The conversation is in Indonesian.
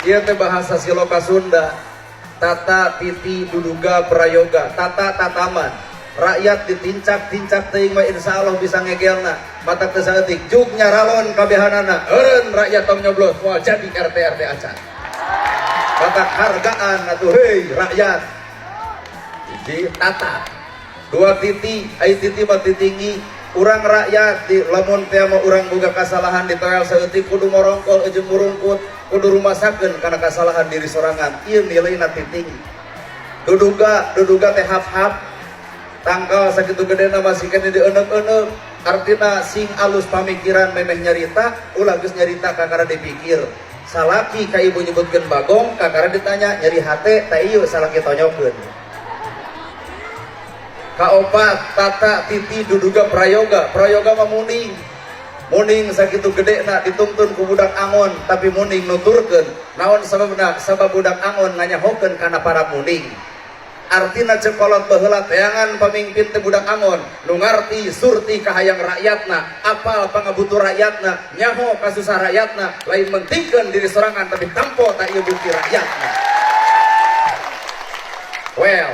Ieu teh bahasa Siloka Sunda. Tata titi duduga prayoga, tata tataman. Rakyat ditincak-tincak teuing mah insyaallah bisa ngegelna. Mata teu saeutik jug nyaralon kabehanana. Eureun rakyat tong nyoblos moal jadi RT acan. Mata hargaan atuh heuy rakyat. Jadi tata. Dua titi, ai titi mah titinggi. Urang rakyat di lamun teh mah urang boga kasalahan ditoel saeutik kudu morongkol jeung murungkut. Kudu rumasakeun karena kesalahan diri sorangan. Ieu nilaina titing. Duduga teh hap-hap. Tangkal sakitu gedena masih kene dieuneuk-euneuk. Artina sing alus pamikiran memeh nyarita, ulah geus nyarita kakara dipikir. Salaki ka ibu nyebutkeun bagong, kakara ditanya nyeri hate, tah ieu salaki tonyokeun. Kaopat tata titi duduga prayoga. Prayoga mah muning. Muning sakitu gedena dituntun ku budak angon, tapi muning nuturkeun naon sababna? Sabab budak angon nganyahokeun kana para muning. Artina cekolot baheula teangan pamimpin teh budak angon nu ngarti surti ka hayang rakyatna, apal pangabutuh rakyatna, nyaho ka susah rakyatna, lain mentingkeun diri sorangan tapi tampo tak ieu bukti rakyatna. Well,